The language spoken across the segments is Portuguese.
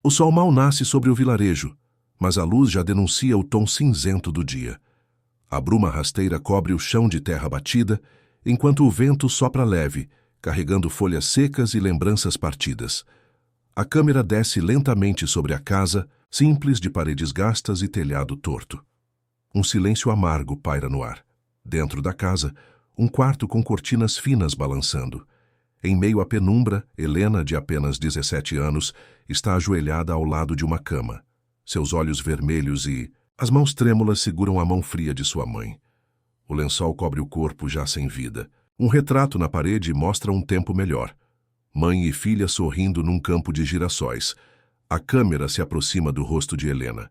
O sol mal nasce sobre o vilarejo, mas a luz já denuncia o tom cinzento do dia. A bruma rasteira cobre o chão de terra batida, enquanto o vento sopra leve, carregando folhas secas e lembranças partidas. A câmera desce lentamente sobre a casa, simples de paredes gastas e telhado torto. Um silêncio amargo paira no ar. Dentro da casa, um quarto com cortinas finas balançando. Em meio à penumbra, Helena, de apenas 17 anos, está ajoelhada ao lado de uma cama. Seus olhos vermelhos e as mãos trêmulas seguram a mão fria de sua mãe. O lençol cobre o corpo já sem vida. Um retrato na parede mostra um tempo melhor. Mãe e filha sorrindo num campo de girassóis. A câmera se aproxima do rosto de Helena.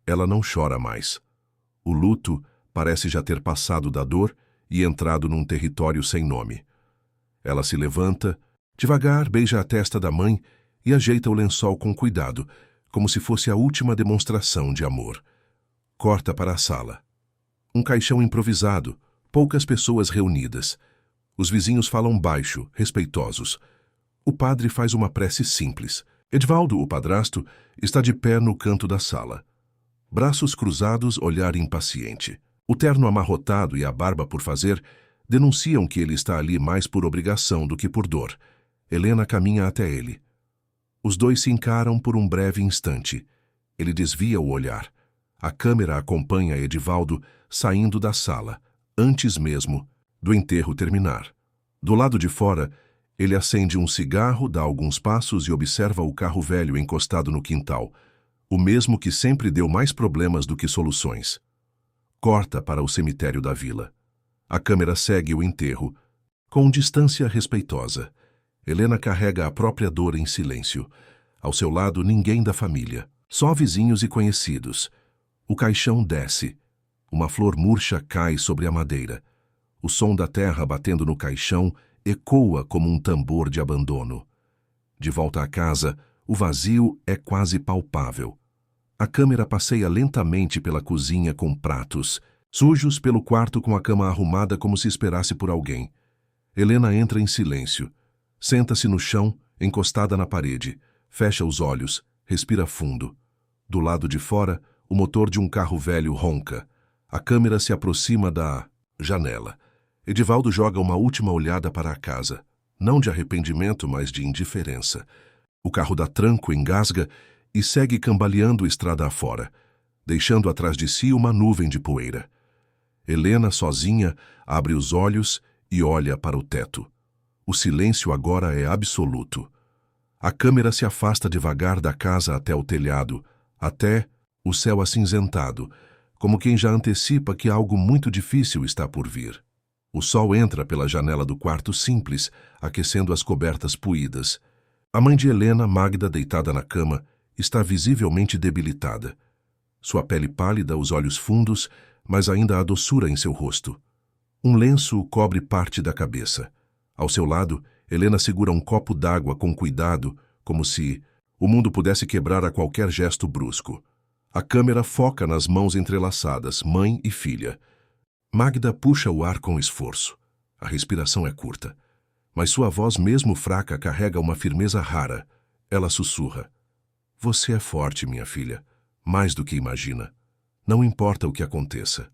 Ela não chora mais. O luto parece já ter passado da dor e entrado num território sem nome. Ela se levanta, devagar beija a testa da mãe e ajeita o lençol com cuidado, como se fosse a última demonstração de amor. Corta para a sala. Um caixão improvisado, poucas pessoas reunidas. Os vizinhos falam baixo, respeitosos. O padre faz uma prece simples. Edvaldo, o padrasto, está de pé no canto da sala. Braços cruzados, olhar impaciente. O terno amarrotado e a barba por fazer denunciam que ele está ali mais por obrigação do que por dor. Helena caminha até ele. Os dois se encaram por um breve instante. Ele desvia o olhar. A câmera acompanha Edvaldo saindo da sala, antes mesmo do enterro terminar. Do lado de fora, ele acende um cigarro, dá alguns passos e observa o carro velho encostado no quintal, o mesmo que sempre deu mais problemas do que soluções. Corta para o cemitério da vila. A câmera segue o enterro, com distância respeitosa. Helena carrega a própria dor em silêncio. Ao seu lado, ninguém da família, só vizinhos e conhecidos. O caixão desce. Uma flor murcha cai sobre a madeira. O som da terra batendo no caixão ecoa como um tambor de abandono. De volta à casa, o vazio é quase palpável. A câmera passeia lentamente pela cozinha com pratos, sujos pelo quarto com a cama arrumada como se esperasse por alguém. Helena entra em silêncio. Senta-se no chão, encostada na parede. Fecha os olhos, respira fundo. Do lado de fora, o motor de um carro velho ronca. A câmera se aproxima da janela. Edvaldo joga uma última olhada para a casa. Não de arrependimento, mas de indiferença. O carro dá tranco, engasga e segue cambaleando estrada afora, deixando atrás de si uma nuvem de poeira. Helena, sozinha, abre os olhos e olha para o teto. O silêncio agora é absoluto. A câmera se afasta devagar da casa até o telhado, até o céu acinzentado, como quem já antecipa que algo muito difícil está por vir. O sol entra pela janela do quarto simples, aquecendo as cobertas puídas. A mãe de Helena, Magda, deitada na cama, está visivelmente debilitada. Sua pele pálida, os olhos fundos, mas ainda há doçura em seu rosto. Um lenço cobre parte da cabeça. Ao seu lado, Helena segura um copo d'água com cuidado, como se o mundo pudesse quebrar a qualquer gesto brusco. A câmera foca nas mãos entrelaçadas, mãe e filha. Magda puxa o ar com esforço. A respiração é curta, mas sua voz, mesmo fraca, carrega uma firmeza rara. Ela sussurra: "Você é forte, minha filha, mais do que imagina. Não importa o que aconteça.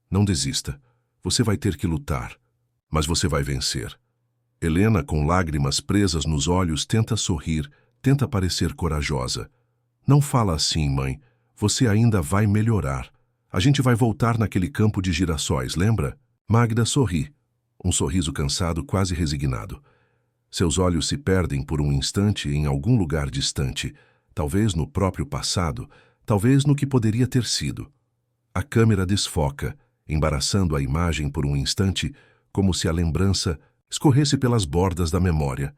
Não desista. Você vai ter que lutar, mas você vai vencer." Helena, com lágrimas presas nos olhos, tenta sorrir, tenta parecer corajosa. "Não fala assim, mãe. Você ainda vai melhorar. A gente vai voltar naquele campo de girassóis, lembra?" Magda sorri, um sorriso cansado, quase resignado. Seus olhos se perdem por um instante em algum lugar distante, talvez no próprio passado, talvez no que poderia ter sido. A câmera desfoca, embaraçando a imagem por um instante, como se a lembrança escorresse pelas bordas da memória.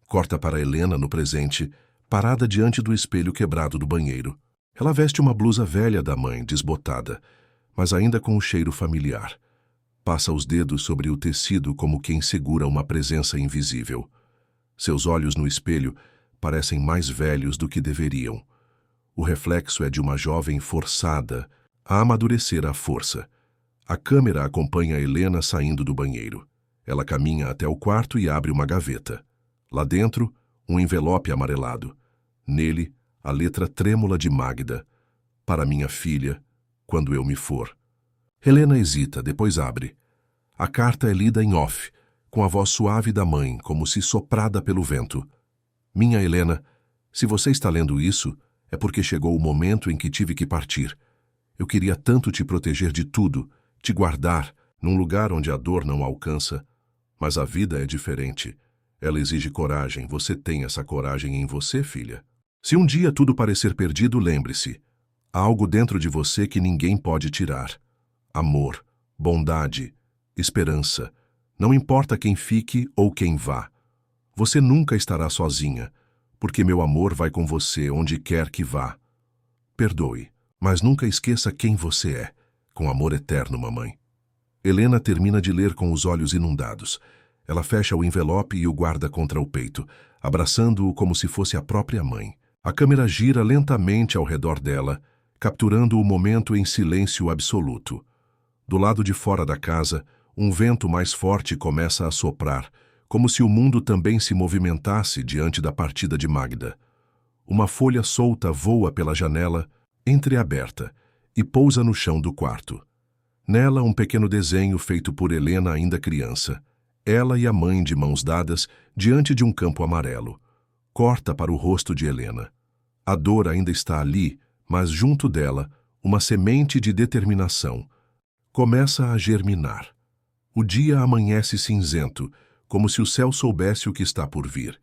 Corta para Helena no presente, parada diante do espelho quebrado do banheiro. Ela veste uma blusa velha da mãe, desbotada, mas ainda com o cheiro familiar. Passa os dedos sobre o tecido como quem segura uma presença invisível. Seus olhos no espelho parecem mais velhos do que deveriam. O reflexo é de uma jovem forçada a amadurecer à força. A câmera acompanha Helena saindo do banheiro. Ela caminha até o quarto e abre uma gaveta. Lá dentro, um envelope amarelado. Nele, A letra trêmula de Magda. Para minha filha, quando eu me for. Helena hesita, depois abre. A carta é lida em off, com a voz suave da mãe, como se soprada pelo vento. Minha Helena, se você está lendo isso, é porque chegou o momento em que tive que partir. Eu queria tanto te proteger de tudo, te guardar, num lugar onde a dor não alcança. Mas a vida é diferente. Ela exige coragem. Você tem essa coragem em você, filha? Se um dia tudo parecer perdido, lembre-se. Há algo dentro de você que ninguém pode tirar. Amor, bondade, esperança. Não importa quem fique ou quem vá. Você nunca estará sozinha, porque meu amor vai com você onde quer que vá. Perdoe, mas nunca esqueça quem você é. Com amor eterno, mamãe. Helena termina de ler com os olhos inundados. Ela fecha o envelope e o guarda contra o peito, abraçando-o como se fosse a própria mãe. A câmera gira lentamente ao redor dela, capturando o momento em silêncio absoluto. Do lado de fora da casa, um vento mais forte começa a soprar, como se o mundo também se movimentasse diante da partida de Magda. Uma folha solta voa pela janela, entreaberta, e pousa no chão do quarto. Nela, um pequeno desenho feito por Helena ainda criança. Ela e a mãe de mãos dadas diante de um campo amarelo. Corta para o rosto de Helena. A dor ainda está ali, mas junto dela, uma semente de determinação. Começa a germinar. O dia amanhece cinzento, como se o céu soubesse o que está por vir.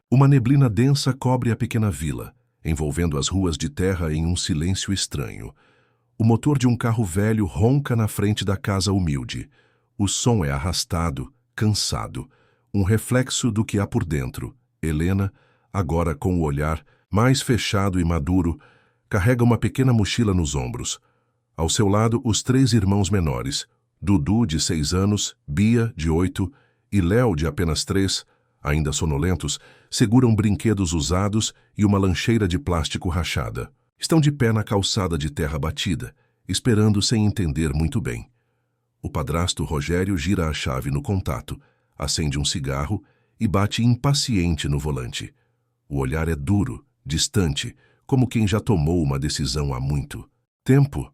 Uma neblina densa cobre a pequena vila, envolvendo as ruas de terra em um silêncio estranho. O motor de um carro velho ronca na frente da casa humilde. O som é arrastado, cansado, um reflexo do que há por dentro. Helena, agora com o olhar mais fechado e maduro, carrega uma pequena mochila nos ombros. Ao seu lado, os 3 irmãos menores, Dudu, de 6 anos, Bia, de 8, e Léo, de apenas 3, ainda sonolentos, seguram brinquedos usados e uma lancheira de plástico rachada. Estão de pé na calçada de terra batida, esperando sem entender muito bem. O padrasto Rogério gira a chave no contato, acende um cigarro e bate impaciente no volante. O olhar é duro, distante, como quem já tomou uma decisão há muito tempo.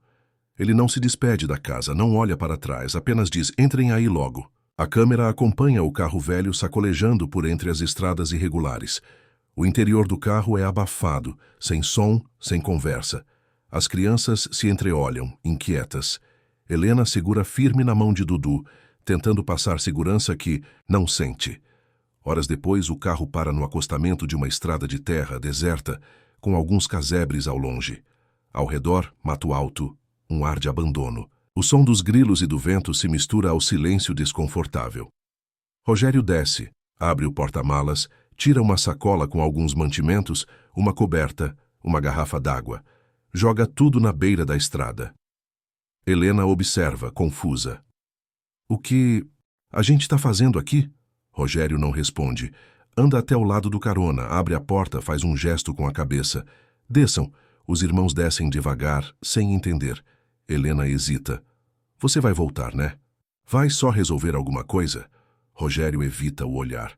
Ele não se despede da casa, não olha para trás, apenas diz: entrem aí logo. A câmera acompanha o carro velho sacolejando por entre as estradas irregulares. O interior do carro é abafado, sem som, sem conversa. As crianças se entreolham, inquietas. Helena segura firme na mão de Dudu, tentando passar segurança que não sente. Horas depois, o carro para no acostamento de uma estrada de terra deserta, com alguns casebres ao longe. Ao redor, mato alto, um ar de abandono. O som dos grilos e do vento se mistura ao silêncio desconfortável. Rogério desce, abre o porta-malas, tira uma sacola com alguns mantimentos, uma coberta, uma garrafa d'água. Joga tudo na beira da estrada. Helena observa, confusa. O que a gente está fazendo aqui? Rogério não responde. Anda até o lado do carona, abre a porta, faz um gesto com a cabeça. Desçam. Os irmãos descem devagar, sem entender. Helena hesita. Você vai voltar, né? Vai só resolver alguma coisa? Rogério evita o olhar.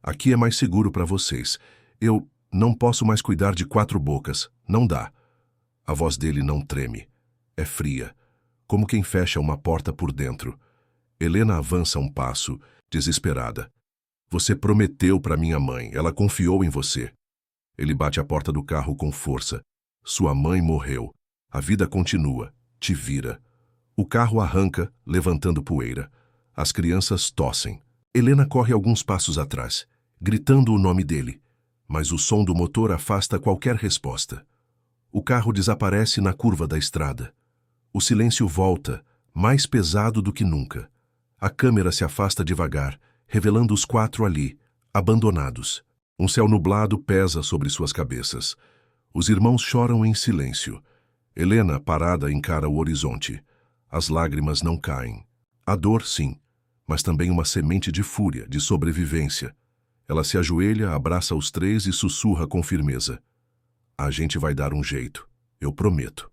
Aqui é mais seguro para vocês. Eu não posso mais cuidar de 4 bocas. Não dá. A voz dele não treme. É fria, como quem fecha uma porta por dentro. Helena avança um passo, desesperada. Você prometeu para minha mãe. Ela confiou em você. Ele bate a porta do carro com força. Sua mãe morreu. A vida continua. Te vira. O carro arranca, levantando poeira. As crianças tossem. Helena corre alguns passos atrás, gritando o nome dele, mas o som do motor afasta qualquer resposta. O carro desaparece na curva da estrada. O silêncio volta, mais pesado do que nunca. A câmera se afasta devagar, revelando os 4 ali, abandonados. Um céu nublado pesa sobre suas cabeças. Os irmãos choram em silêncio. Helena, parada, encara o horizonte. As lágrimas não caem. A dor, sim, mas também uma semente de fúria, de sobrevivência. Ela se ajoelha, abraça os 3 e sussurra com firmeza. A gente vai dar um jeito, eu prometo.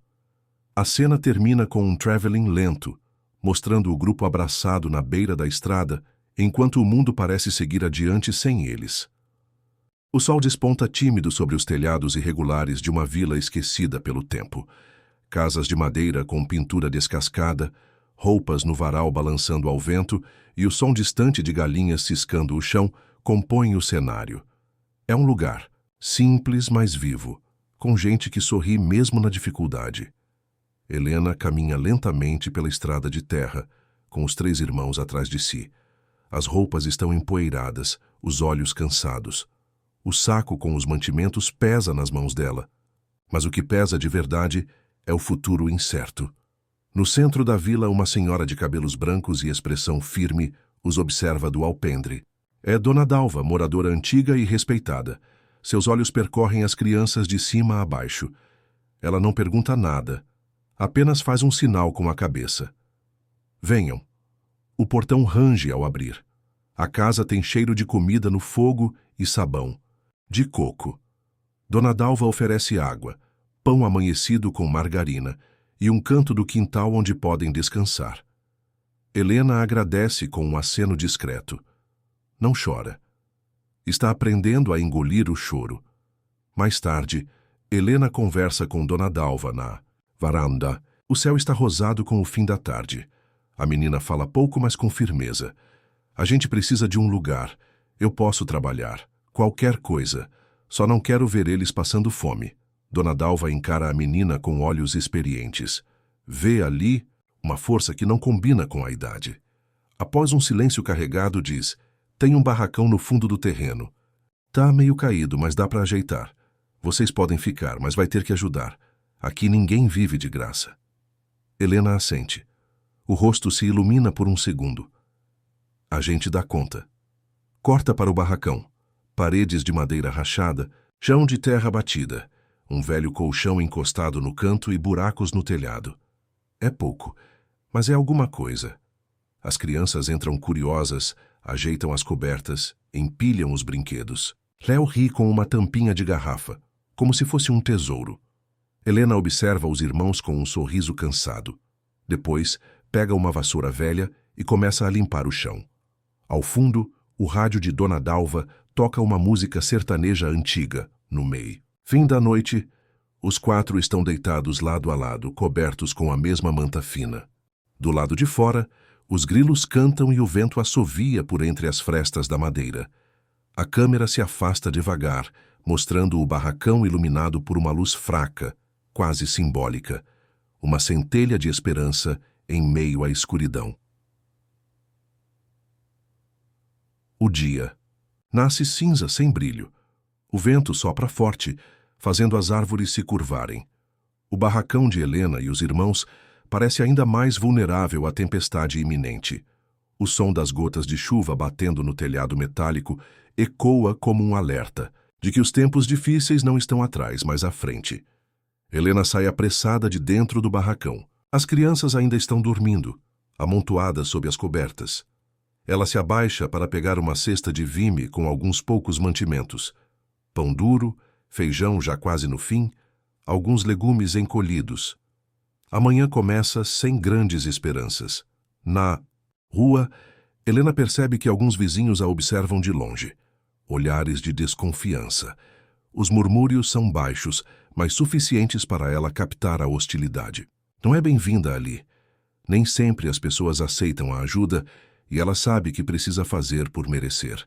A cena termina com um traveling lento, mostrando o grupo abraçado na beira da estrada, enquanto o mundo parece seguir adiante sem eles. O sol desponta tímido sobre os telhados irregulares de uma vila esquecida pelo tempo. Casas de madeira com pintura descascada, roupas no varal balançando ao vento e o som distante de galinhas ciscando o chão compõem o cenário. É um lugar simples, mas vivo, com gente que sorri mesmo na dificuldade. Helena caminha lentamente pela estrada de terra, com os 3 irmãos atrás de si. As roupas estão empoeiradas, os olhos cansados. O saco com os mantimentos pesa nas mãos dela. Mas o que pesa de verdade é o futuro incerto. No centro da vila, uma senhora de cabelos brancos e expressão firme os observa do alpendre. É Dona Dalva, moradora antiga e respeitada. Seus olhos percorrem as crianças de cima a baixo. Ela não pergunta nada, apenas faz um sinal com a cabeça. Venham. O portão range ao abrir. A casa tem cheiro de comida no fogo e sabão. De coco. Dona Dalva oferece água, pão amanhecido com margarina e um canto do quintal onde podem descansar. Helena agradece com um aceno discreto. Não chora. Está aprendendo a engolir o choro. Mais tarde, Helena conversa com Dona Dalva na varanda. O céu está rosado com o fim da tarde. A menina fala pouco, mas com firmeza. A gente precisa de um lugar. Eu posso trabalhar. Qualquer coisa. Só não quero ver eles passando fome. Dona Dalva encara a menina com olhos experientes. Vê ali uma força que não combina com a idade. Após um silêncio carregado, diz: tem um barracão no fundo do terreno. Tá meio caído, mas dá para ajeitar. Vocês podem ficar, mas vai ter que ajudar. Aqui ninguém vive de graça. Helena assente. O rosto se ilumina por um segundo. A gente dá conta. Corta para o barracão. Paredes de madeira rachada, chão de terra batida, um velho colchão encostado no canto e buracos no telhado. É pouco, mas é alguma coisa. As crianças entram curiosas, ajeitam as cobertas, empilham os brinquedos. Léo ri com uma tampinha de garrafa, como se fosse um tesouro. Helena observa os irmãos com um sorriso cansado. Depois, pega uma vassoura velha e começa a limpar o chão. Ao fundo, o rádio de Dona Dalva toca uma música sertaneja antiga, no meio. Fim da noite, os 4 estão deitados lado a lado, cobertos com a mesma manta fina. Do lado de fora, os grilos cantam e o vento assovia por entre as frestas da madeira. A câmera se afasta devagar, mostrando o barracão iluminado por uma luz fraca, quase simbólica, uma centelha de esperança em meio à escuridão. O dia nasce cinza sem brilho. O vento sopra forte, fazendo as árvores se curvarem. O barracão de Helena e os irmãos parece ainda mais vulnerável à tempestade iminente. O som das gotas de chuva batendo no telhado metálico ecoa como um alerta de que os tempos difíceis não estão atrás, mas à frente. Helena sai apressada de dentro do barracão. As crianças ainda estão dormindo, amontoadas sob as cobertas. Ela se abaixa para pegar uma cesta de vime com alguns poucos mantimentos. Pão duro, feijão já quase no fim, alguns legumes encolhidos. A manhã começa sem grandes esperanças. Na rua, Helena percebe que alguns vizinhos a observam de longe. Olhares de desconfiança. Os murmúrios são baixos, mas suficientes para ela captar a hostilidade. Não é bem-vinda ali. Nem sempre as pessoas aceitam a ajuda e ela sabe que precisa fazer por merecer.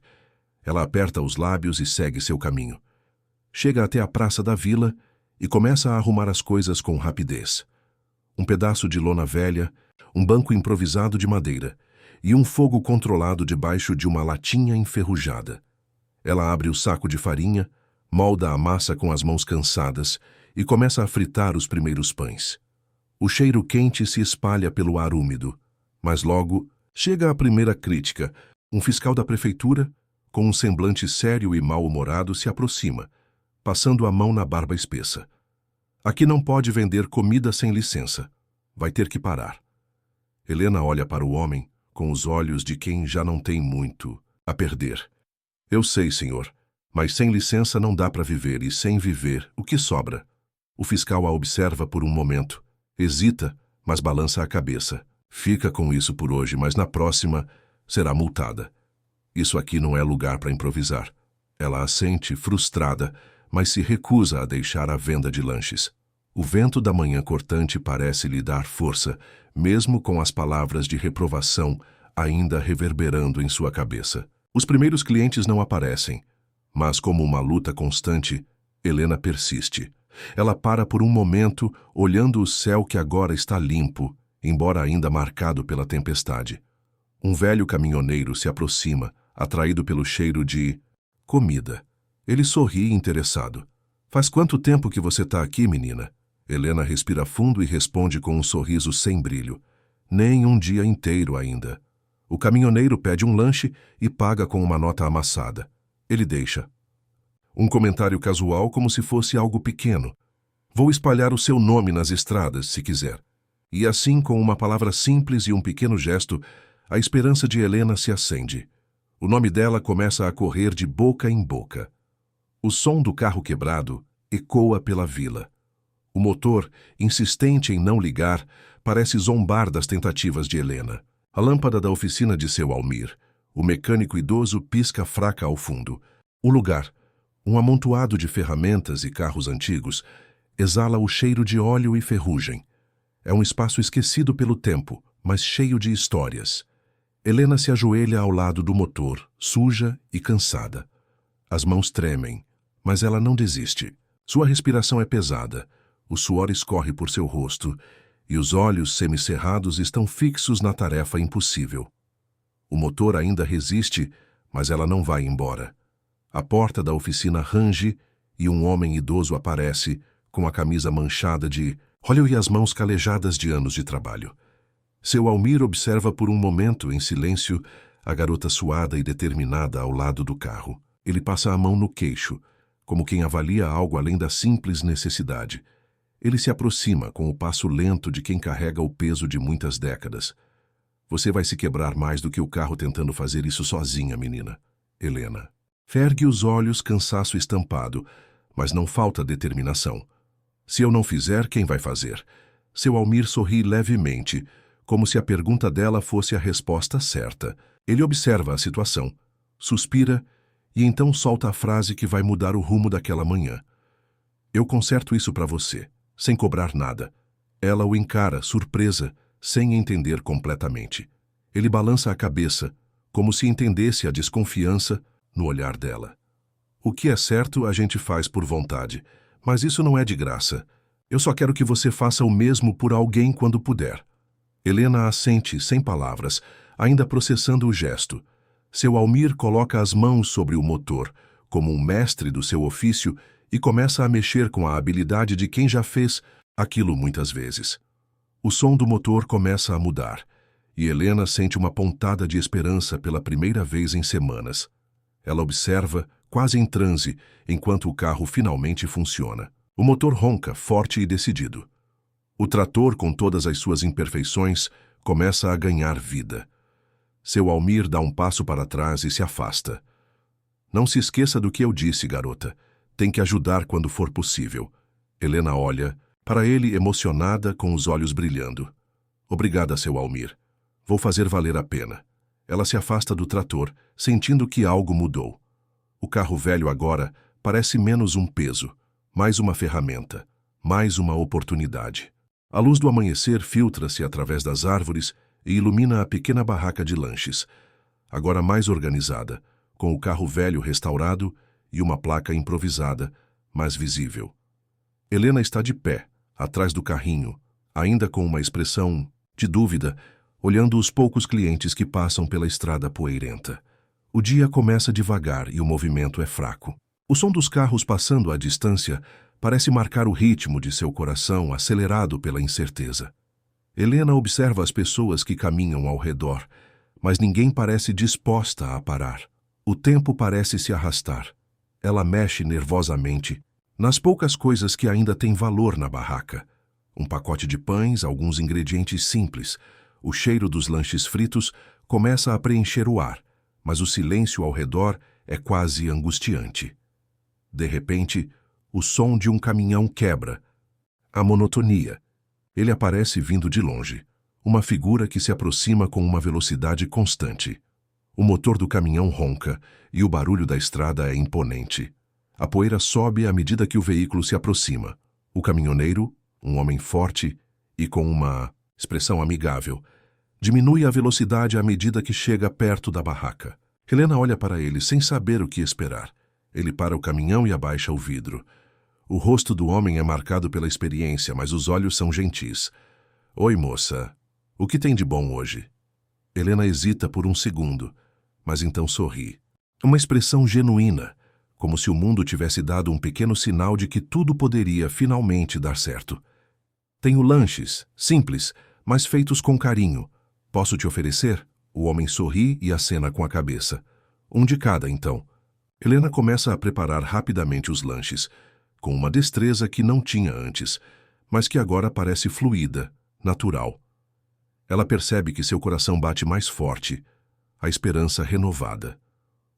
Ela aperta os lábios e segue seu caminho. Chega até a praça da vila e começa a arrumar as coisas com rapidez. Um pedaço de lona velha, um banco improvisado de madeira e um fogo controlado debaixo de uma latinha enferrujada. Ela abre o saco de farinha, molda a massa com as mãos cansadas e começa a fritar os primeiros pães. O cheiro quente se espalha pelo ar úmido, mas logo chega a primeira crítica. Um fiscal da prefeitura, com um semblante sério e mal-humorado, se aproxima, passando a mão na barba espessa. Aqui não pode vender comida sem licença. Vai ter que parar. Helena olha para o homem com os olhos de quem já não tem muito a perder. Eu sei, senhor, mas sem licença não dá para viver e sem viver, o que sobra? O fiscal a observa por um momento. Hesita, mas balança a cabeça. Fica com isso por hoje, mas na próxima será multada. Isso aqui não é lugar para improvisar. Ela assente, frustrada, mas se recusa a deixar a venda de lanches. O vento da manhã cortante parece lhe dar força, mesmo com as palavras de reprovação ainda reverberando em sua cabeça. Os primeiros clientes não aparecem, mas como uma luta constante, Helena persiste. Ela para por um momento, olhando o céu que agora está limpo, embora ainda marcado pela tempestade. Um velho caminhoneiro se aproxima, atraído pelo cheiro de comida. Ele sorri interessado. "Faz quanto tempo que você está aqui, menina?" Helena respira fundo e responde com um sorriso sem brilho. "Nem um dia inteiro ainda." O caminhoneiro pede um lanche e paga com uma nota amassada. Ele deixa. Um comentário casual como se fosse algo pequeno. "Vou espalhar o seu nome nas estradas, se quiser." E assim, com uma palavra simples e um pequeno gesto, a esperança de Helena se acende. O nome dela começa a correr de boca em boca. O som do carro quebrado ecoa pela vila. O motor, insistente em não ligar, parece zombar das tentativas de Helena. A lâmpada da oficina de seu Almir, o mecânico idoso, pisca fraca ao fundo. O lugar, um amontoado de ferramentas e carros antigos, exala o cheiro de óleo e ferrugem. É um espaço esquecido pelo tempo, mas cheio de histórias. Helena se ajoelha ao lado do motor, suja e cansada. As mãos tremem, mas ela não desiste. Sua respiração é pesada, o suor escorre por seu rosto e os olhos semicerrados estão fixos na tarefa impossível. O motor ainda resiste, mas ela não vai embora. A porta da oficina range e um homem idoso aparece, com a camisa manchada de óleo e as mãos calejadas de anos de trabalho. Seu Almir observa por um momento, em silêncio, a garota suada e determinada ao lado do carro. Ele passa a mão no queixo, como quem avalia algo além da simples necessidade. Ele se aproxima com o passo lento de quem carrega o peso de muitas décadas. "Você vai se quebrar mais do que o carro tentando fazer isso sozinha, menina." Helena ergue os olhos, cansaço estampado, mas não falta determinação. "Se eu não fizer, quem vai fazer?" Seu Almir sorri levemente, como se a pergunta dela fosse a resposta certa. Ele observa a situação, suspira e então solta a frase que vai mudar o rumo daquela manhã. "Eu conserto isso para você, sem cobrar nada." Ela o encara, surpresa, sem entender completamente. Ele balança a cabeça, como se entendesse a desconfiança no olhar dela. "O que é certo a gente faz por vontade, mas isso não é de graça. Eu só quero que você faça o mesmo por alguém quando puder." Helena assente, sem palavras, ainda processando o gesto. Seu Almir coloca as mãos sobre o motor, como um mestre do seu ofício, e começa a mexer com a habilidade de quem já fez aquilo muitas vezes. O som do motor começa a mudar, e Helena sente uma pontada de esperança pela primeira vez em semanas. Ela observa, quase em transe, enquanto o carro finalmente funciona. O motor ronca, forte e decidido. O trator, com todas as suas imperfeições, começa a ganhar vida. Seu Almir dá um passo para trás e se afasta. "Não se esqueça do que eu disse, garota. Tem que ajudar quando for possível." Helena olha para ele emocionada, com os olhos brilhando. "Obrigada, seu Almir. Vou fazer valer a pena." Ela se afasta do trator, sentindo que algo mudou. O carro velho agora parece menos um peso, mais uma ferramenta, mais uma oportunidade. A luz do amanhecer filtra-se através das árvores e ilumina a pequena barraca de lanches, agora mais organizada, com o carro velho restaurado e uma placa improvisada, mas visível. Helena está de pé, atrás do carrinho, ainda com uma expressão de dúvida, olhando os poucos clientes que passam pela estrada poeirenta. O dia começa devagar e o movimento é fraco. O som dos carros passando à distância parece marcar o ritmo de seu coração acelerado pela incerteza. Helena observa as pessoas que caminham ao redor, mas ninguém parece disposta a parar. O tempo parece se arrastar. Ela mexe nervosamente nas poucas coisas que ainda têm valor na barraca. Um pacote de pães, alguns ingredientes simples. O cheiro dos lanches fritos começa a preencher o ar, mas o silêncio ao redor é quase angustiante. De repente, o som de um caminhão quebra a monotonia. Ele aparece vindo de longe, uma figura que se aproxima com uma velocidade constante. O motor do caminhão ronca e o barulho da estrada é imponente. A poeira sobe à medida que o veículo se aproxima. O caminhoneiro, um homem forte e com uma expressão amigável, diminui a velocidade à medida que chega perto da barraca. Helena olha para ele sem saber o que esperar. Ele para o caminhão e abaixa o vidro. O rosto do homem é marcado pela experiência, mas os olhos são gentis. Oi, moça. O que tem de bom hoje? Helena hesita por um segundo, mas então sorri. Uma expressão genuína, como se o mundo tivesse dado um pequeno sinal de que tudo poderia finalmente dar certo. Tenho lanches, simples, mas feitos com carinho. Posso te oferecer? O homem sorri e acena com a cabeça. Um de cada, então. Helena começa a preparar rapidamente os lanches, com uma destreza que não tinha antes, mas que agora parece fluida, natural. Ela percebe que seu coração bate mais forte, a esperança renovada.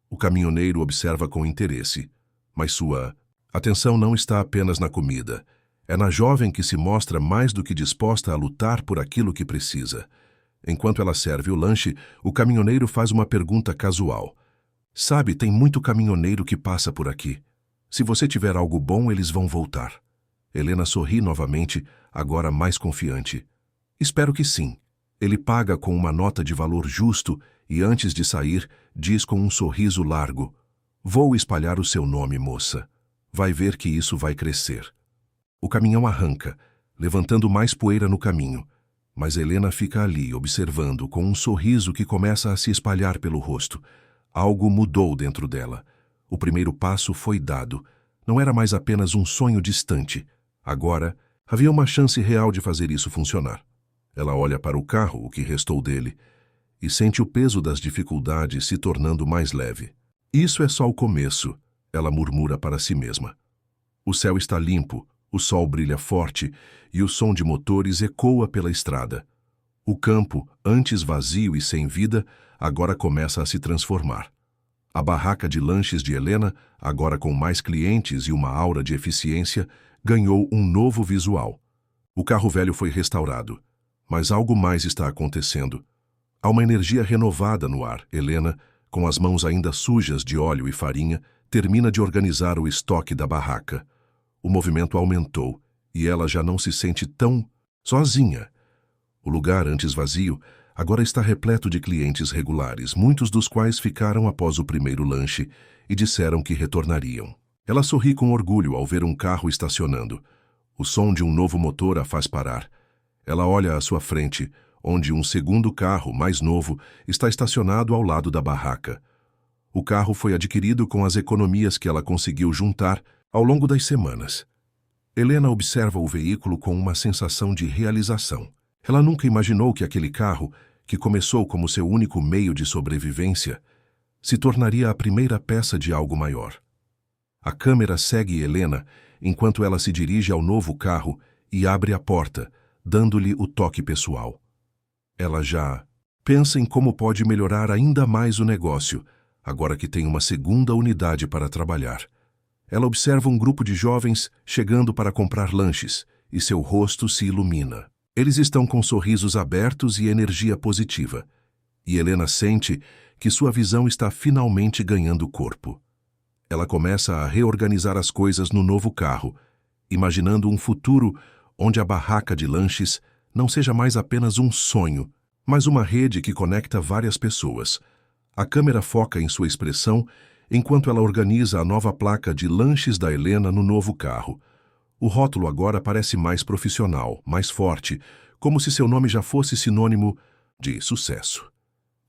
O caminhoneiro observa com interesse, mas sua atenção não está apenas na comida. É na jovem que se mostra mais do que disposta a lutar por aquilo que precisa. Enquanto ela serve o lanche, o caminhoneiro faz uma pergunta casual. Sabe, tem muito caminhoneiro que passa por aqui. Se você tiver algo bom, eles vão voltar. Helena sorri novamente, agora mais confiante. Espero que sim. Ele paga com uma nota de valor justo e, antes de sair, diz com um sorriso largo: Vou espalhar o seu nome, moça. Vai ver que isso vai crescer. O caminhão arranca, levantando mais poeira no caminho, mas Helena fica ali, observando, com um sorriso que começa a se espalhar pelo rosto. Algo mudou dentro dela. O primeiro passo foi dado. Não era mais apenas um sonho distante. Agora, havia uma chance real de fazer isso funcionar. Ela olha para o carro, o que restou dele, e sente o peso das dificuldades se tornando mais leve. Isso é só o começo, ela murmura para si mesma. O céu está limpo, o sol brilha forte e o som de motores ecoa pela estrada. O campo, antes vazio e sem vida, agora começa a se transformar. A barraca de lanches de Helena, agora com mais clientes e uma aura de eficiência, ganhou um novo visual. O carro velho foi restaurado, mas algo mais está acontecendo. Há uma energia renovada no ar. Helena, com as mãos ainda sujas de óleo e farinha, termina de organizar o estoque da barraca. O movimento aumentou e ela já não se sente tão sozinha. O lugar, antes vazio, agora está repleto de clientes regulares, muitos dos quais ficaram após o primeiro lanche e disseram que retornariam. Ela sorri com orgulho ao ver um carro estacionando. O som de um novo motor a faz parar. Ela olha à sua frente, onde um segundo carro, mais novo, está estacionado ao lado da barraca. O carro foi adquirido com as economias que ela conseguiu juntar ao longo das semanas. Helena observa o veículo com uma sensação de realização. Ela nunca imaginou que aquele carro, que começou como seu único meio de sobrevivência, se tornaria a primeira peça de algo maior. A câmera segue Helena enquanto ela se dirige ao novo carro e abre a porta, dando-lhe o toque pessoal. Ela já pensa em como pode melhorar ainda mais o negócio, agora que tem uma segunda unidade para trabalhar. Ela observa um grupo de jovens chegando para comprar lanches e seu rosto se ilumina. Eles estão com sorrisos abertos e energia positiva, e Helena sente que sua visão está finalmente ganhando corpo. Ela começa a reorganizar as coisas no novo carro, imaginando um futuro onde a barraca de lanches não seja mais apenas um sonho, mas uma rede que conecta várias pessoas. A câmera foca em sua expressão enquanto ela organiza a nova placa de lanches da Helena no novo carro. O rótulo agora parece mais profissional, mais forte, como se seu nome já fosse sinônimo de sucesso.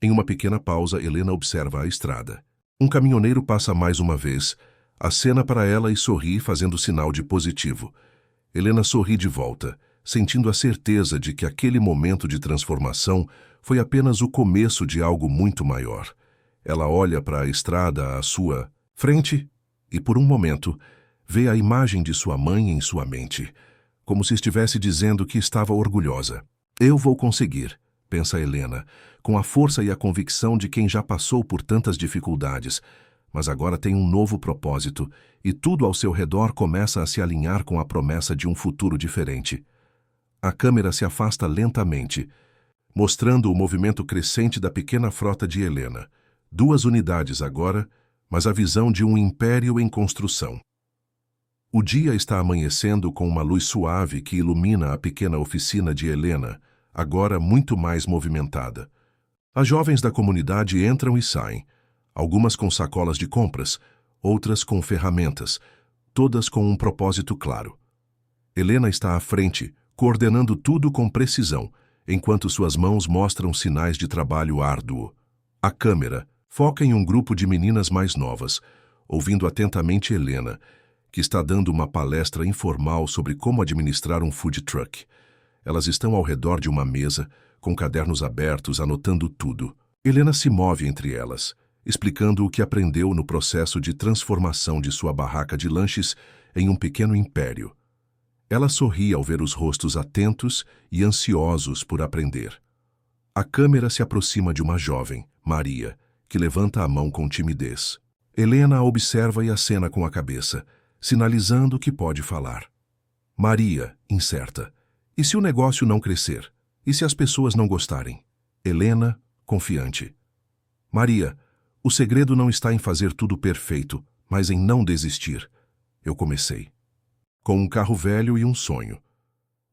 Em uma pequena pausa, Helena observa a estrada. Um caminhoneiro passa mais uma vez, acena para ela e sorri, fazendo sinal de positivo. Helena sorri de volta, sentindo a certeza de que aquele momento de transformação foi apenas o começo de algo muito maior. Ela olha para a estrada à sua frente e, por um momento, vê a imagem de sua mãe em sua mente, como se estivesse dizendo que estava orgulhosa. Eu vou conseguir, pensa Helena, com a força e a convicção de quem já passou por tantas dificuldades, mas agora tem um novo propósito e tudo ao seu redor começa a se alinhar com a promessa de um futuro diferente. A câmera se afasta lentamente, mostrando o movimento crescente da pequena frota de Helena. 2 unidades agora, mas a visão de um império em construção. O dia está amanhecendo com uma luz suave que ilumina a pequena oficina de Helena, agora muito mais movimentada. As jovens da comunidade entram e saem, algumas com sacolas de compras, outras com ferramentas, todas com um propósito claro. Helena está à frente, coordenando tudo com precisão, enquanto suas mãos mostram sinais de trabalho árduo. A câmera foca em um grupo de meninas mais novas, ouvindo atentamente Helena, que está dando uma palestra informal sobre como administrar um food truck. Elas estão ao redor de uma mesa, com cadernos abertos, anotando tudo. Helena se move entre elas, explicando o que aprendeu no processo de transformação de sua barraca de lanches em um pequeno império. Ela sorri ao ver os rostos atentos e ansiosos por aprender. A câmera se aproxima de uma jovem, Maria, que levanta a mão com timidez. Helena a observa e acena com a cabeça, sinalizando que pode falar. Maria, incerta. E se o negócio não crescer? E se as pessoas não gostarem? Helena, confiante. Maria, o segredo não está em fazer tudo perfeito, mas em não desistir. Eu comecei. Com um carro velho e um sonho.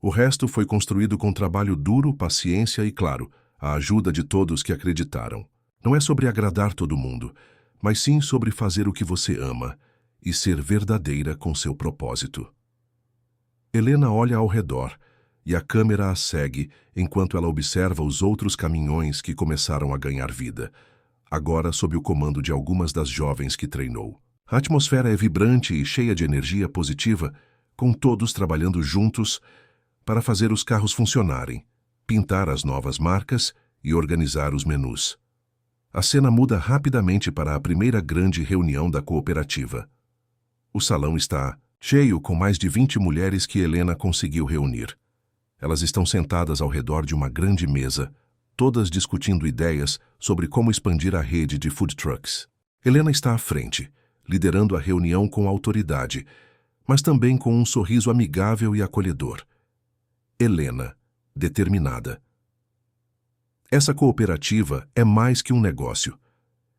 O resto foi construído com trabalho duro, paciência e, claro, a ajuda de todos que acreditaram. Não é sobre agradar todo mundo, mas sim sobre fazer o que você ama e ser verdadeira com seu propósito. Helena olha ao redor e a câmera a segue enquanto ela observa os outros caminhões que começaram a ganhar vida, agora sob o comando de algumas das jovens que treinou. A atmosfera é vibrante e cheia de energia positiva, com todos trabalhando juntos para fazer os carros funcionarem, pintar as novas marcas e organizar os menus. A cena muda rapidamente para a primeira grande reunião da cooperativa. O salão está cheio com mais de 20 mulheres que Helena conseguiu reunir. Elas estão sentadas ao redor de uma grande mesa, todas discutindo ideias sobre como expandir a rede de food trucks. Helena está à frente, liderando a reunião com autoridade, mas também com um sorriso amigável e acolhedor. Helena, determinada. Essa cooperativa é mais que um negócio.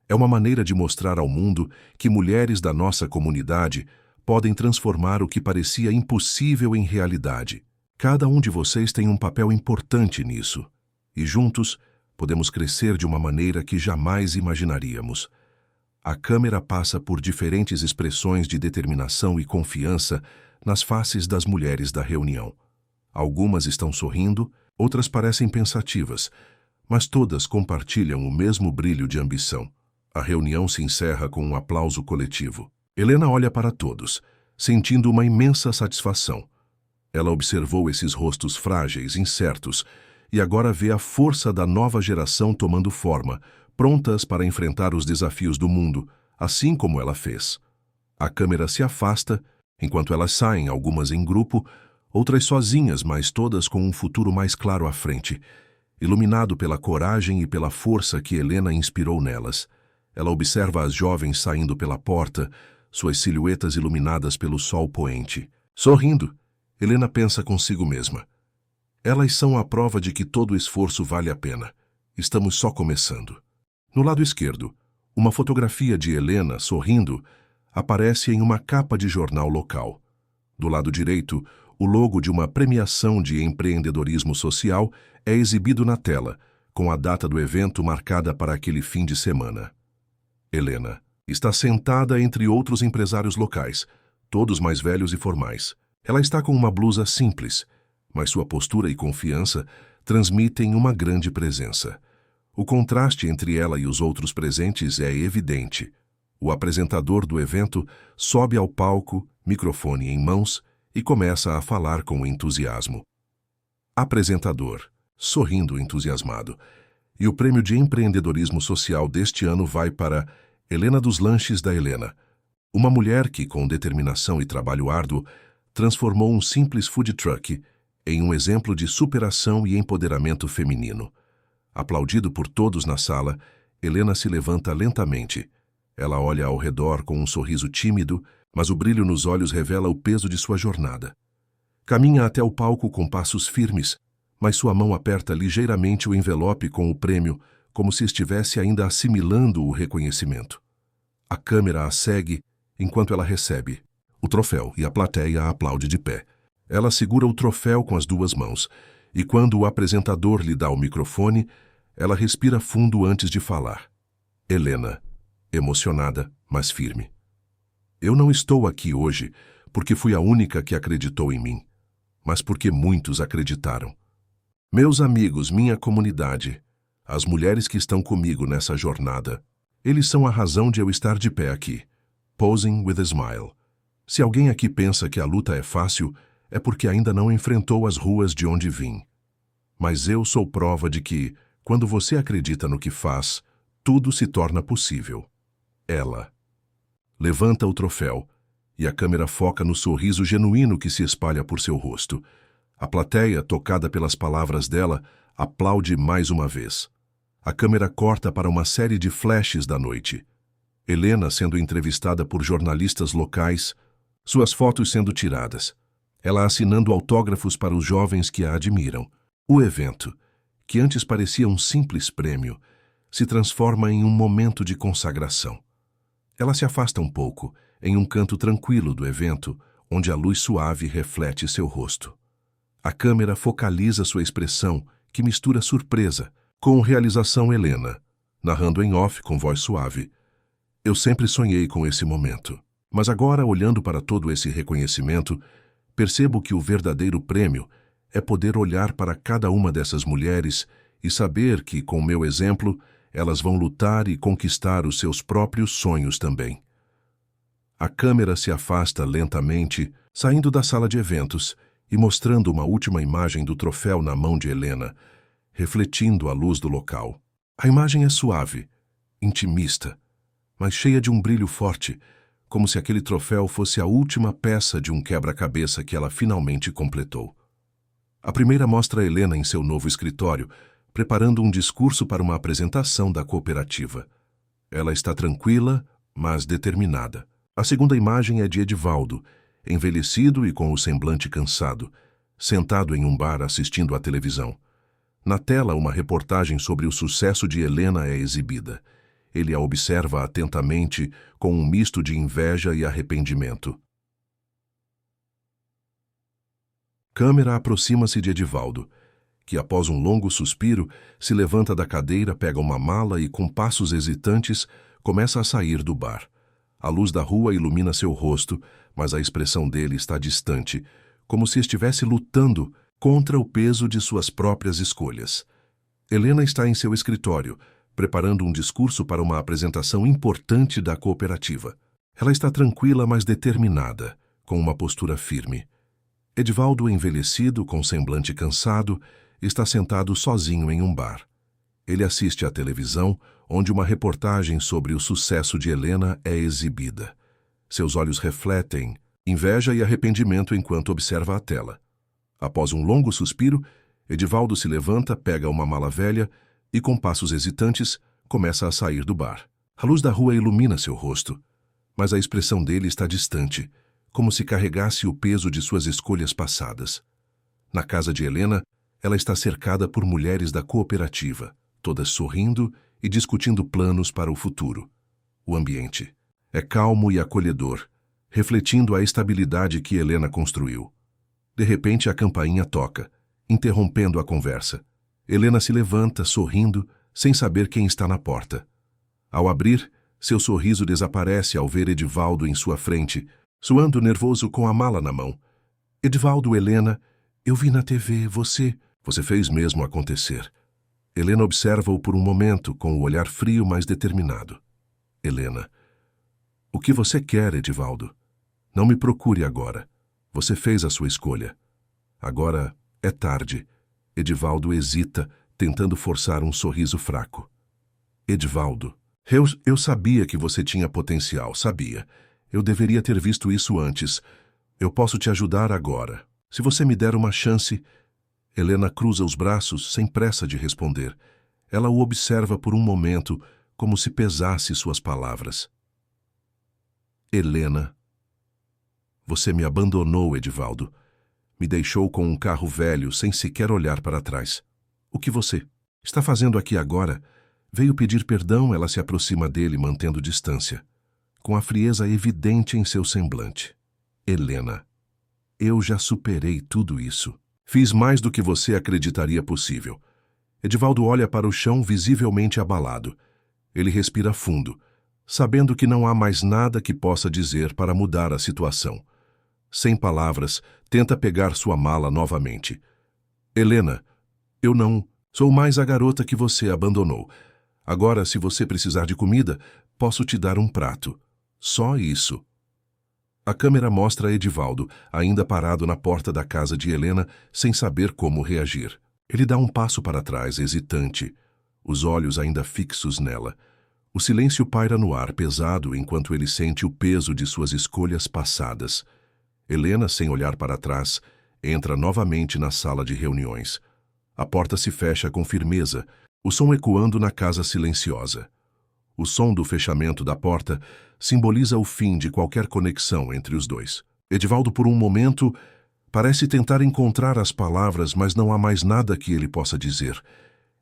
É uma maneira de mostrar ao mundo que mulheres da nossa comunidade podem transformar o que parecia impossível em realidade. Cada um de vocês tem um papel importante nisso, e juntos podemos crescer de uma maneira que jamais imaginaríamos. A câmera passa por diferentes expressões de determinação e confiança nas faces das mulheres da reunião. Algumas estão sorrindo, outras parecem pensativas, mas todas compartilham o mesmo brilho de ambição. A reunião se encerra com um aplauso coletivo. Helena olha para todos, sentindo uma imensa satisfação. Ela observou esses rostos frágeis, incertos, e agora vê a força da nova geração tomando forma, prontas para enfrentar os desafios do mundo, assim como ela fez. A câmera se afasta, enquanto elas saem, algumas em grupo, outras sozinhas, mas todas com um futuro mais claro à frente, iluminado pela coragem e pela força que Helena inspirou nelas. Ela observa as jovens saindo pela porta, suas silhuetas iluminadas pelo sol poente. Sorrindo, Helena pensa consigo mesma. Elas são a prova de que todo esforço vale a pena. Estamos só começando. No lado esquerdo, uma fotografia de Helena, sorrindo, aparece em uma capa de jornal local. Do lado direito, o logo de uma premiação de empreendedorismo social é exibido na tela, com a data do evento marcada para aquele fim de semana. Helena está sentada entre outros empresários locais, todos mais velhos e formais. Ela está com uma blusa simples, mas sua postura e confiança transmitem uma grande presença. O contraste entre ela e os outros presentes é evidente. O apresentador do evento sobe ao palco, microfone em mãos, e começa a falar com entusiasmo. Apresentador, sorrindo entusiasmado. E o prêmio de empreendedorismo social deste ano vai para Helena dos Lanches da Helena, uma mulher que, com determinação e trabalho árduo, transformou um simples food truck em um exemplo de superação e empoderamento feminino. Aplaudido por todos na sala, Helena se levanta lentamente. Ela olha ao redor com um sorriso tímido, mas o brilho nos olhos revela o peso de sua jornada. Caminha até o palco com passos firmes, mas sua mão aperta ligeiramente o envelope com o prêmio, como se estivesse ainda assimilando o reconhecimento. A câmera a segue enquanto ela recebe o troféu e a plateia a aplaude de pé. Ela segura o troféu com as duas mãos e, quando o apresentador lhe dá o microfone, ela respira fundo antes de falar. Helena, emocionada, mas firme. Eu não estou aqui hoje porque fui a única que acreditou em mim, mas porque muitos acreditaram. Meus amigos, minha comunidade, as mulheres que estão comigo nessa jornada, eles são a razão de eu estar de pé aqui, posing with a smile. Se alguém aqui pensa que a luta é fácil, é porque ainda não enfrentou as ruas de onde vim. Mas eu sou prova de que, quando você acredita no que faz, tudo se torna possível. Ela levanta o troféu e a câmera foca no sorriso genuíno que se espalha por seu rosto. A plateia, tocada pelas palavras dela, aplaude mais uma vez. A câmera corta para uma série de flashes da noite. Helena sendo entrevistada por jornalistas locais, suas fotos sendo tiradas. Ela assinando autógrafos para os jovens que a admiram. O evento, que antes parecia um simples prêmio, se transforma em um momento de consagração. Ela se afasta um pouco, em um canto tranquilo do evento, onde a luz suave reflete seu rosto. A câmera focaliza sua expressão, que mistura surpresa, com realização Helena, narrando em off com voz suave. Eu sempre sonhei com esse momento, mas agora, olhando para todo esse reconhecimento, percebo que o verdadeiro prêmio é poder olhar para cada uma dessas mulheres e saber que, com meu exemplo, elas vão lutar e conquistar os seus próprios sonhos também. A câmera se afasta lentamente, saindo da sala de eventos e mostrando uma última imagem do troféu na mão de Helena, refletindo a luz do local. A imagem é suave, intimista, mas cheia de um brilho forte, como se aquele troféu fosse a última peça de um quebra-cabeça que ela finalmente completou. A primeira mostra Helena em seu novo escritório, preparando um discurso para uma apresentação da cooperativa. Ela está tranquila, mas determinada. A segunda imagem é de Edivaldo, envelhecido e com o semblante cansado, sentado em um bar assistindo à televisão. Na tela, uma reportagem sobre o sucesso de Helena é exibida. Ele a observa atentamente, com um misto de inveja e arrependimento. Câmera aproxima-se de Edivaldo, que, após um longo suspiro, se levanta da cadeira, pega uma mala e, com passos hesitantes, começa a sair do bar. A luz da rua ilumina seu rosto, mas a expressão dele está distante, como se estivesse lutando contra o peso de suas próprias escolhas. Helena está em seu escritório, preparando um discurso para uma apresentação importante da cooperativa. Ela está tranquila, mas determinada, com uma postura firme. Edivaldo, envelhecido, com semblante cansado, está sentado sozinho em um bar. Ele assiste à televisão, onde uma reportagem sobre o sucesso de Helena é exibida. Seus olhos refletem inveja e arrependimento enquanto observa a tela. Após um longo suspiro, Edivaldo se levanta, pega uma mala velha e, com passos hesitantes, começa a sair do bar. A luz da rua ilumina seu rosto, mas a expressão dele está distante, como se carregasse o peso de suas escolhas passadas. Na casa de Helena, ela está cercada por mulheres da cooperativa, todas sorrindo e discutindo planos para o futuro. O ambiente é calmo e acolhedor, refletindo a estabilidade que Helena construiu. De repente, a campainha toca, interrompendo a conversa. Helena se levanta, sorrindo, sem saber quem está na porta. Ao abrir, seu sorriso desaparece ao ver Edivaldo em sua frente, suando nervoso com a mala na mão. Edivaldo, Helena, eu vi na TV, você fez mesmo acontecer. Helena observa-o por um momento, com o olhar frio, mas determinado. Helena, o que você quer, Edivaldo? Não me procure agora. Você fez a sua escolha. Agora é tarde. Edivaldo hesita, tentando forçar um sorriso fraco. Edivaldo, eu sabia que você tinha potencial, sabia. Eu deveria ter visto isso antes. Eu posso te ajudar agora. Se você me der uma chance... Helena cruza os braços, sem pressa de responder. Ela o observa por um momento, como se pesasse suas palavras. Helena, você me abandonou, Edivaldo. Me deixou com um carro velho, sem sequer olhar para trás. O que você está fazendo aqui agora? Veio pedir perdão, ela se aproxima dele, mantendo distância, com a frieza evidente em seu semblante. Helena, eu já superei tudo isso. Fiz mais do que você acreditaria possível. Edivaldo olha para o chão, visivelmente abalado. Ele respira fundo, sabendo que não há mais nada que possa dizer para mudar a situação. Sem palavras, tenta pegar sua mala novamente. Helena, eu não sou mais a garota que você abandonou. Agora, se você precisar de comida, posso te dar um prato. Só isso. A câmera mostra Edivaldo, ainda parado na porta da casa de Helena, sem saber como reagir. Ele dá um passo para trás, hesitante, os olhos ainda fixos nela. O silêncio paira no ar, pesado, enquanto ele sente o peso de suas escolhas passadas. Helena, sem olhar para trás, entra novamente na sala de reuniões. A porta se fecha com firmeza, o som ecoando na casa silenciosa. O som do fechamento da porta simboliza o fim de qualquer conexão entre os dois. Edivaldo, por um momento, parece tentar encontrar as palavras, mas não há mais nada que ele possa dizer.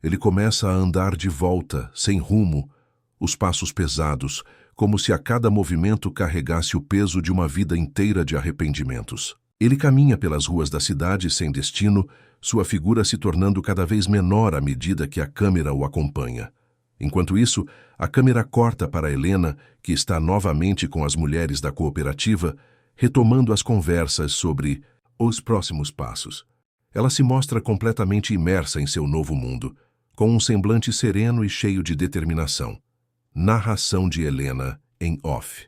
Ele começa a andar de volta, sem rumo, os passos pesados, como se a cada movimento carregasse o peso de uma vida inteira de arrependimentos. Ele caminha pelas ruas da cidade sem destino, sua figura se tornando cada vez menor à medida que a câmera o acompanha. Enquanto isso, a câmera corta para Helena, que está novamente com as mulheres da cooperativa, retomando as conversas sobre os próximos passos. Ela se mostra completamente imersa em seu novo mundo, com um semblante sereno e cheio de determinação. Narração de Helena em off.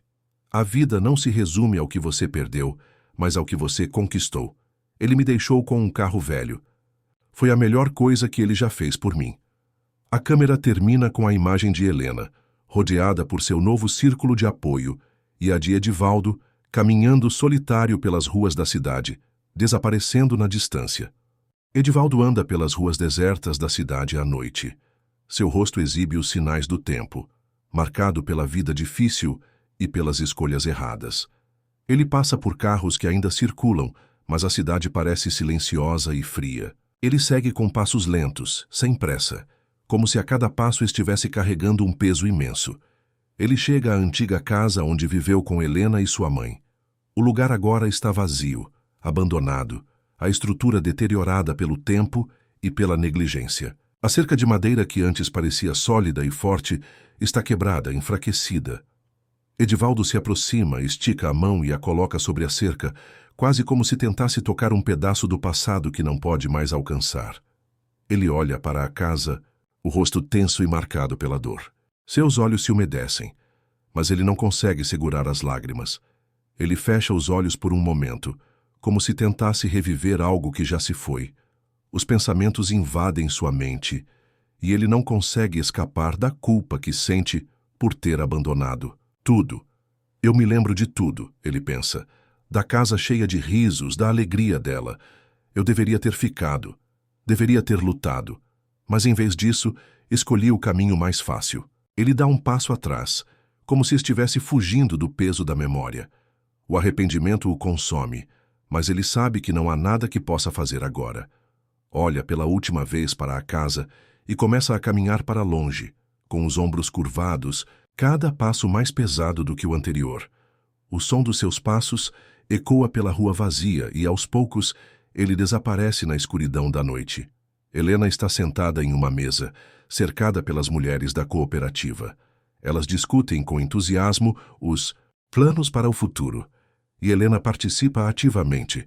A vida não se resume ao que você perdeu, mas ao que você conquistou. Ele me deixou com um carro velho. Foi a melhor coisa que ele já fez por mim. A câmera termina com a imagem de Helena, rodeada por seu novo círculo de apoio, e a de Edivaldo, caminhando solitário pelas ruas da cidade, desaparecendo na distância. Edivaldo anda pelas ruas desertas da cidade à noite. Seu rosto exibe os sinais do tempo, marcado pela vida difícil e pelas escolhas erradas. Ele passa por carros que ainda circulam, mas a cidade parece silenciosa e fria. Ele segue com passos lentos, sem pressa, como se a cada passo estivesse carregando um peso imenso. Ele chega à antiga casa onde viveu com Helena e sua mãe. O lugar agora está vazio, abandonado, a estrutura deteriorada pelo tempo e pela negligência. A cerca de madeira que antes parecia sólida e forte está quebrada, enfraquecida. Edivaldo se aproxima, estica a mão e a coloca sobre a cerca, quase como se tentasse tocar um pedaço do passado que não pode mais alcançar. Ele olha para a casa, o rosto tenso e marcado pela dor. Seus olhos se umedecem, mas ele não consegue segurar as lágrimas. Ele fecha os olhos por um momento, como se tentasse reviver algo que já se foi. Os pensamentos invadem sua mente, e ele não consegue escapar da culpa que sente por ter abandonado. Tudo. Eu me lembro de tudo, ele pensa. Da casa cheia de risos, da alegria dela. Eu deveria ter ficado. Deveria ter lutado. Mas em vez disso, escolhi o caminho mais fácil. Ele dá um passo atrás, como se estivesse fugindo do peso da memória. O arrependimento o consome, mas ele sabe que não há nada que possa fazer agora. Olha pela última vez para a casa e começa a caminhar para longe, com os ombros curvados, cada passo mais pesado do que o anterior. O som dos seus passos ecoa pela rua vazia e, aos poucos, ele desaparece na escuridão da noite. Helena está sentada em uma mesa, cercada pelas mulheres da cooperativa. Elas discutem com entusiasmo os planos para o futuro, e Helena participa ativamente,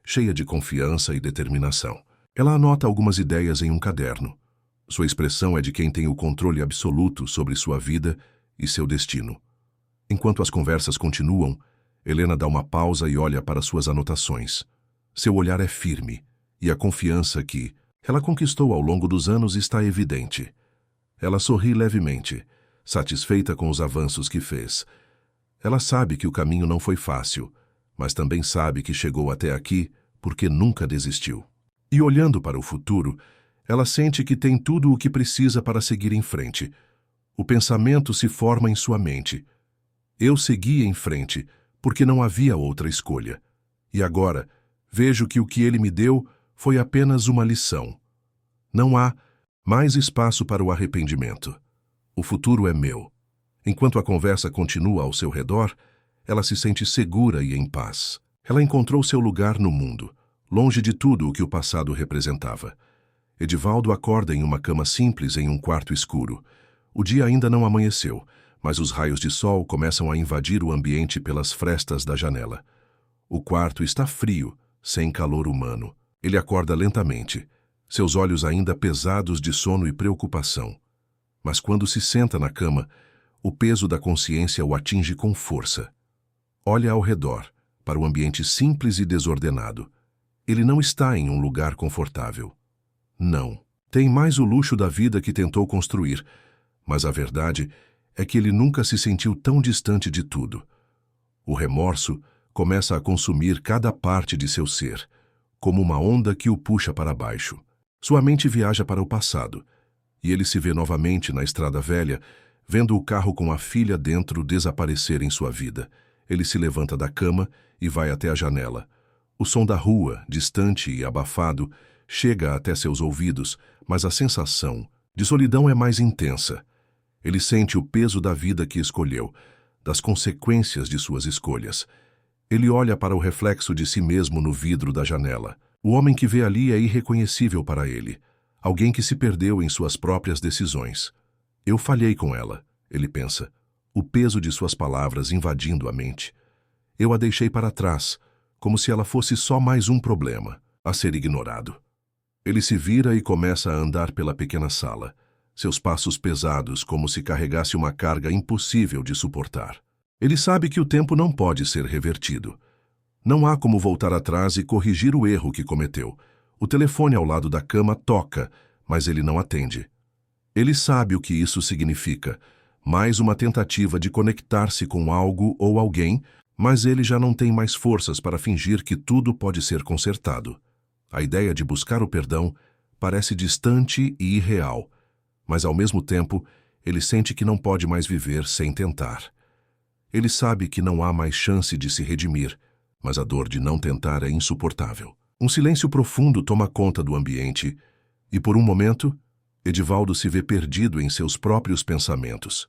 cheia de confiança e determinação. Ela anota algumas ideias em um caderno. Sua expressão é de quem tem o controle absoluto sobre sua vida e seu destino. Enquanto as conversas continuam, Helena dá uma pausa e olha para suas anotações. Seu olhar é firme, e a confiança que ela conquistou ao longo dos anos está evidente. Ela sorri levemente, satisfeita com os avanços que fez. Ela sabe que o caminho não foi fácil, mas também sabe que chegou até aqui porque nunca desistiu. E olhando para o futuro, ela sente que tem tudo o que precisa para seguir em frente. O pensamento se forma em sua mente. Eu segui em frente porque não havia outra escolha. E agora, vejo que o que ele me deu foi apenas uma lição. Não há mais espaço para o arrependimento. O futuro é meu. Enquanto a conversa continua ao seu redor, ela se sente segura e em paz. Ela encontrou seu lugar no mundo, longe de tudo o que o passado representava. Edivaldo acorda em uma cama simples em um quarto escuro. O dia ainda não amanheceu, mas os raios de sol começam a invadir o ambiente pelas frestas da janela. O quarto está frio, sem calor humano. Ele acorda lentamente, seus olhos ainda pesados de sono e preocupação. Mas quando se senta na cama, o peso da consciência o atinge com força. Olha ao redor, para o ambiente simples e desordenado. Ele não está em um lugar confortável. Não. Tem mais o luxo da vida que tentou construir, mas a verdade é que ele nunca se sentiu tão distante de tudo. O remorso começa a consumir cada parte de seu ser, como uma onda que o puxa para baixo. Sua mente viaja para o passado, e ele se vê novamente na estrada velha, vendo o carro com a filha dentro desaparecer em sua vida. Ele se levanta da cama e vai até a janela. O som da rua, distante e abafado, chega até seus ouvidos, mas a sensação de solidão é mais intensa. Ele sente o peso da vida que escolheu, das consequências de suas escolhas. Ele olha para o reflexo de si mesmo no vidro da janela. O homem que vê ali é irreconhecível para ele, alguém que se perdeu em suas próprias decisões. Eu falhei com ela, ele pensa, o peso de suas palavras invadindo a mente. Eu a deixei para trás, como se ela fosse só mais um problema, a ser ignorado. Ele se vira e começa a andar pela pequena sala, seus passos pesados como se carregasse uma carga impossível de suportar. Ele sabe que o tempo não pode ser revertido. Não há como voltar atrás e corrigir o erro que cometeu. O telefone ao lado da cama toca, mas ele não atende. Ele sabe o que isso significa. Mais uma tentativa de conectar-se com algo ou alguém, mas ele já não tem mais forças para fingir que tudo pode ser consertado. A ideia de buscar o perdão parece distante e irreal, mas ao mesmo tempo ele sente que não pode mais viver sem tentar. Ele sabe que não há mais chance de se redimir, mas a dor de não tentar é insuportável. Um silêncio profundo toma conta do ambiente e, por um momento, Edivaldo se vê perdido em seus próprios pensamentos.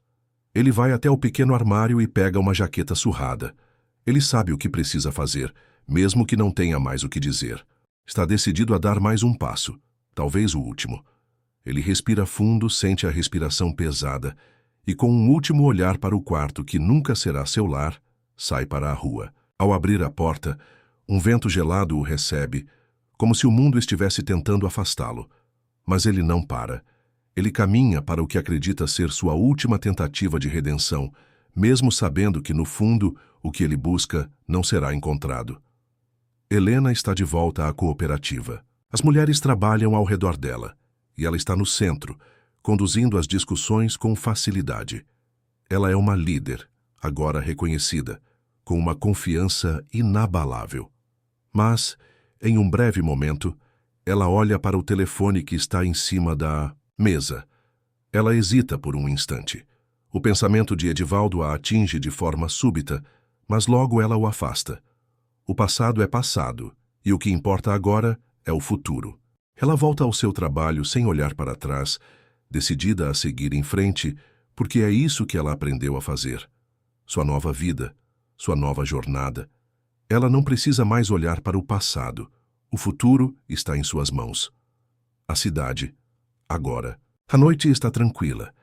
Ele vai até o pequeno armário e pega uma jaqueta surrada. Ele sabe o que precisa fazer, mesmo que não tenha mais o que dizer. Está decidido a dar mais um passo, talvez o último. Ele respira fundo, sente a respiração pesada e, com um último olhar para o quarto que nunca será seu lar, sai para a rua. Ao abrir a porta, um vento gelado o recebe, como se o mundo estivesse tentando afastá-lo. Mas ele não para. Ele caminha para o que acredita ser sua última tentativa de redenção, mesmo sabendo que, no fundo, o que ele busca não será encontrado. Helena está de volta à cooperativa. As mulheres trabalham ao redor dela, e ela está no centro, conduzindo as discussões com facilidade. Ela é uma líder, agora reconhecida, com uma confiança inabalável. Mas, em um breve momento, ela olha para o telefone que está em cima da mesa. Ela hesita por um instante. O pensamento de Edivaldo a atinge de forma súbita, mas logo ela o afasta. O passado é passado, e o que importa agora é o futuro. Ela volta ao seu trabalho sem olhar para trás, decidida a seguir em frente, porque é isso que ela aprendeu a fazer. Sua nova vida, sua nova jornada. Ela não precisa mais olhar para o passado. O futuro está em suas mãos. A cidade, agora. A noite está tranquila.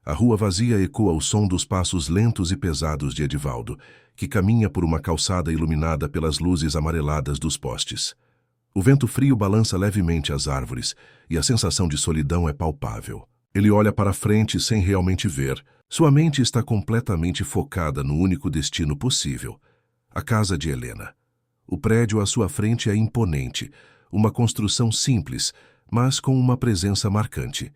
A rua vazia ecoa o som dos passos lentos e pesados de Edivaldo, que caminha por uma calçada iluminada pelas luzes amareladas dos postes. O vento frio balança levemente as árvores e a sensação de solidão é palpável. Ele olha para frente sem realmente ver. Sua mente está completamente focada no único destino possível: a casa de Helena. O prédio à sua frente é imponente, uma construção simples, mas com uma presença marcante.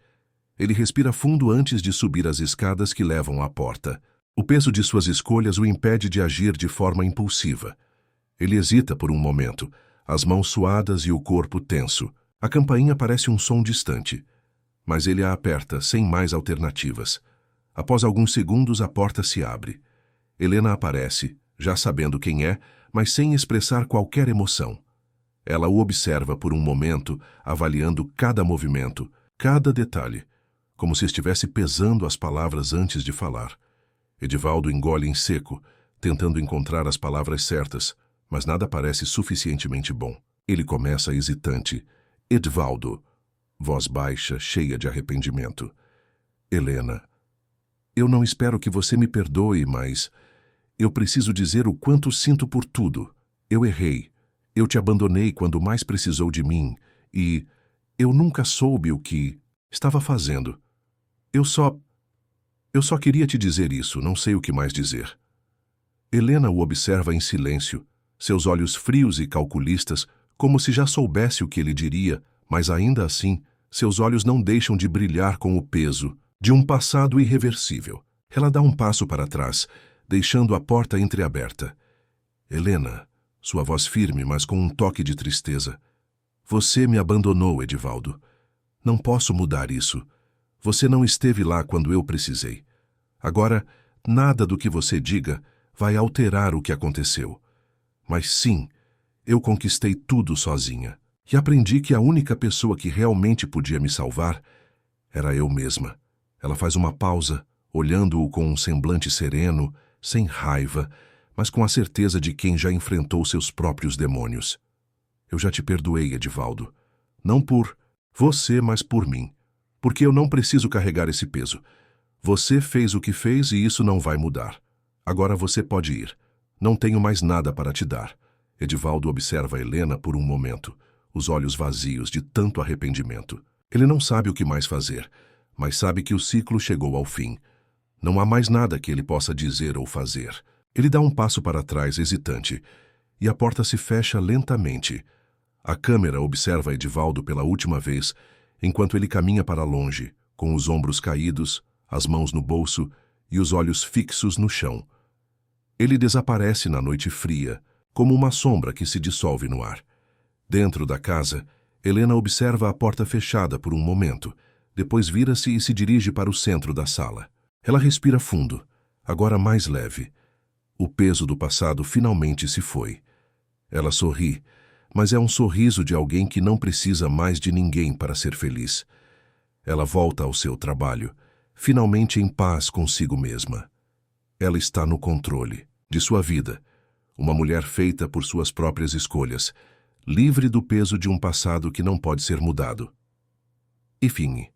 Ele respira fundo antes de subir as escadas que levam à porta. O peso de suas escolhas o impede de agir de forma impulsiva. Ele hesita por um momento, as mãos suadas e o corpo tenso. A campainha parece um som distante, mas ele a aperta sem mais alternativas. Após alguns segundos, a porta se abre. Helena aparece, já sabendo quem é, mas sem expressar qualquer emoção. Ela o observa por um momento, avaliando cada movimento, cada detalhe. como se estivesse pesando as palavras antes de falar. Edivaldo engole em seco, tentando encontrar as palavras certas, mas nada parece suficientemente bom. Ele começa hesitante. Edivaldo. Voz baixa, cheia de arrependimento. Helena, eu não espero que você me perdoe, mas eu preciso dizer o quanto sinto por tudo. Eu errei. Eu te abandonei quando mais precisou de mim e eu nunca soube o que estava fazendo. Eu só queria te dizer isso, não sei o que mais dizer. Helena o observa em silêncio, seus olhos frios e calculistas, como se já soubesse o que ele diria, mas ainda assim, seus olhos não deixam de brilhar com o peso de um passado irreversível. Ela dá um passo para trás, deixando a porta entreaberta. Helena, sua voz firme, mas com um toque de tristeza. Você me abandonou, Edivaldo. Não posso mudar isso. Você não esteve lá quando eu precisei. Agora, nada do que você diga vai alterar o que aconteceu. Mas sim, eu conquistei tudo sozinha. E aprendi que a única pessoa que realmente podia me salvar era eu mesma. Ela faz uma pausa, olhando-o com um semblante sereno, sem raiva, mas com a certeza de quem já enfrentou seus próprios demônios. Eu já te perdoei, Edivaldo. Não por você, mas por mim. Porque eu não preciso carregar esse peso. Você fez o que fez e isso não vai mudar. Agora você pode ir. Não tenho mais nada para te dar. Edivaldo observa Helena por um momento, os olhos vazios de tanto arrependimento. Ele não sabe o que mais fazer, mas sabe que o ciclo chegou ao fim. Não há mais nada que ele possa dizer ou fazer. Ele dá um passo para trás, hesitante, e a porta se fecha lentamente. A câmera observa Edivaldo pela última vez, enquanto ele caminha para longe, com os ombros caídos, as mãos no bolso e os olhos fixos no chão. Ele desaparece na noite fria, como uma sombra que se dissolve no ar. Dentro da casa, Helena observa a porta fechada por um momento, depois vira-se e se dirige para o centro da sala. Ela respira fundo, agora mais leve. O peso do passado finalmente se foi. Ela sorri, mas é um sorriso de alguém que não precisa mais de ninguém para ser feliz. Ela volta ao seu trabalho, finalmente em paz consigo mesma. Ela está no controle de sua vida, uma mulher feita por suas próprias escolhas, livre do peso de um passado que não pode ser mudado. E fim.